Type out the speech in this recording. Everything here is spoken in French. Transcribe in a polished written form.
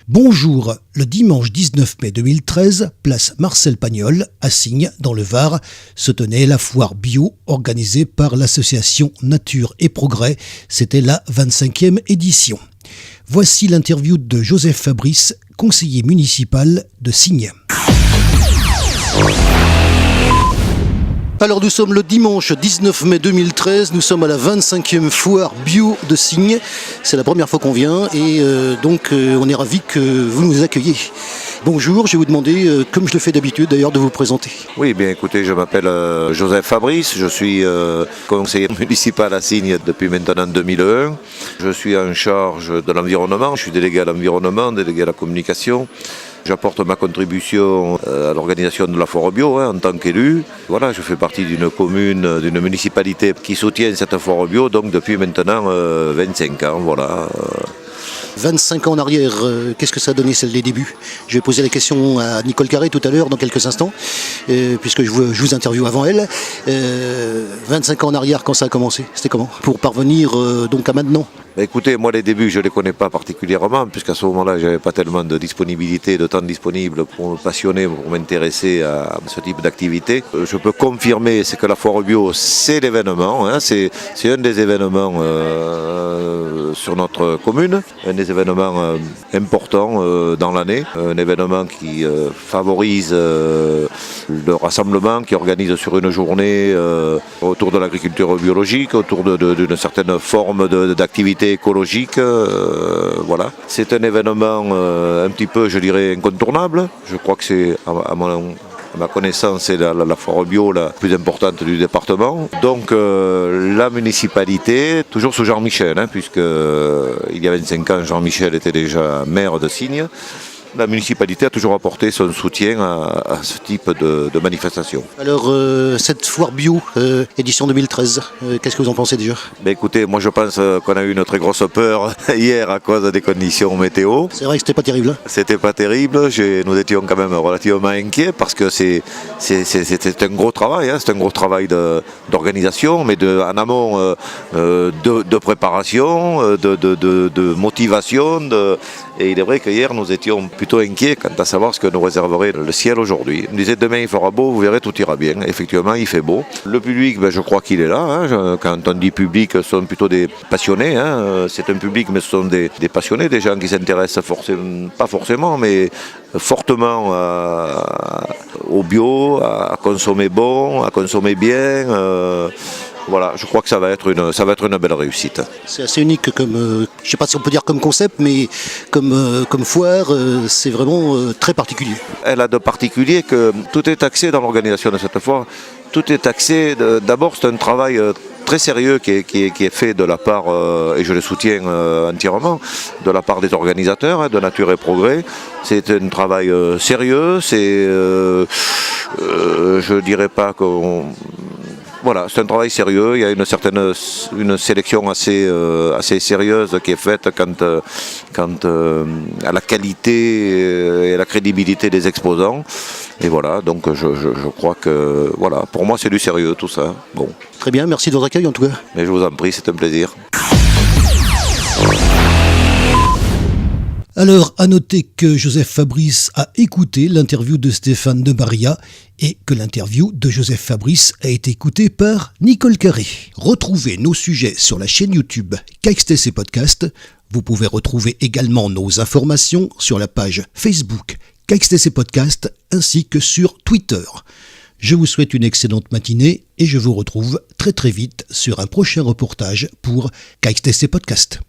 Bonjour, le dimanche 19 mai 2013, place Marcel Pagnol, à Signes, dans le Var, se tenait la foire bio organisée par l'association Nature et Progrès. C'était la 25e édition. Voici l'interview de Joseph Fabrice, conseiller municipal de Signes. Alors nous sommes le dimanche 19 mai 2013, nous sommes à la 25e foire bio de Signes. C'est la première fois qu'on vient et on est ravis que vous nous accueilliez. Bonjour, je vais vous demander, comme je le fais d'habitude d'ailleurs, de vous présenter. Oui, bien écoutez, je m'appelle Joseph Fabrice, je suis conseiller municipal à Signes depuis maintenant 2001. Je suis en charge de l'environnement, je suis délégué à l'environnement, délégué à la communication. J'apporte ma contribution à l'organisation de la foire bio en tant qu'élu. Voilà, je fais partie d'une commune, d'une municipalité qui soutient cette foire bio donc depuis maintenant 25 ans. Voilà. 25 ans en arrière, qu'est-ce que ça a donné les débuts? Je vais poser la question à Nicole Carré tout à l'heure, dans quelques instants, puisque je vous interviewe avant elle. 25 ans en arrière, quand ça a commencé, c'était comment? Pour parvenir donc à maintenant? Écoutez, moi les débuts je ne les connais pas particulièrement puisqu'à ce moment-là je n'avais pas tellement de disponibilité, de temps disponible pour me passionner, pour m'intéresser à ce type d'activité. Je peux confirmer c'est que la foire bio c'est l'événement, c'est un des événements sur notre commune, un des événements importants dans l'année, un événement qui favorise le rassemblement, qui organise sur une journée autour de l'agriculture biologique, autour d'une certaine forme d'activité écologique, voilà. C'est un événement un petit peu, je dirais, incontournable. Je crois que c'est, à ma connaissance, c'est la foire bio la plus importante du département. Donc la municipalité, toujours sous Jean-Michel, puisque il y a 25 ans, Jean-Michel était déjà maire de Signes. La municipalité a toujours apporté son soutien à ce type de manifestation. Alors, cette foire bio, édition 2013, qu'est-ce que vous en pensez déjà? Écoutez, moi je pense qu'on a eu une très grosse peur hier à cause des conditions météo. C'est vrai que c'était pas terrible. C'était pas terrible, nous étions quand même relativement inquiets parce que c'était un gros travail, c'est un gros travail d'organisation, mais en amont de préparation, de motivation. Et il est vrai qu'hier nous étions plutôt inquiets quant à savoir ce que nous réserverait le ciel aujourd'hui. On disait demain il fera beau, vous verrez tout ira bien. Effectivement il fait beau. Le public, je crois qu'il est là. Quand on dit public, ce sont plutôt des passionnés. C'est un public mais ce sont des passionnés, des gens qui s'intéressent pas forcément, mais fortement au bio, à consommer bon, à consommer bien. Voilà, je crois que ça va être une belle réussite. C'est assez unique comme, je ne sais pas si on peut dire comme concept, mais comme foire, c'est vraiment très particulier. Elle a de particulier que tout est axé dans l'organisation de cette foire. Tout est axé, d'abord c'est un travail très sérieux qui est fait de la part, et je le soutiens entièrement, de la part des organisateurs de Nature et Progrès. C'est un travail sérieux, je dirais pas qu'on... Voilà, c'est un travail sérieux, il y a une sélection assez sérieuse qui est faite quant à la qualité et à la crédibilité des exposants. Et voilà, donc je crois que voilà, pour moi c'est du sérieux tout ça. Bon. Très bien, merci de votre accueil en tout cas. Mais je vous en prie, c'est un plaisir. Alors, à noter que Joseph Fabrice a écouté l'interview de Stéphane de Maria et que l'interview de Joseph Fabrice a été écoutée par Nicole Carré. Retrouvez nos sujets sur la chaîne YouTube KXTC Podcast. Vous pouvez retrouver également nos informations sur la page Facebook KXTC Podcast ainsi que sur Twitter. Je vous souhaite une excellente matinée et je vous retrouve très très vite sur un prochain reportage pour KXTC Podcast.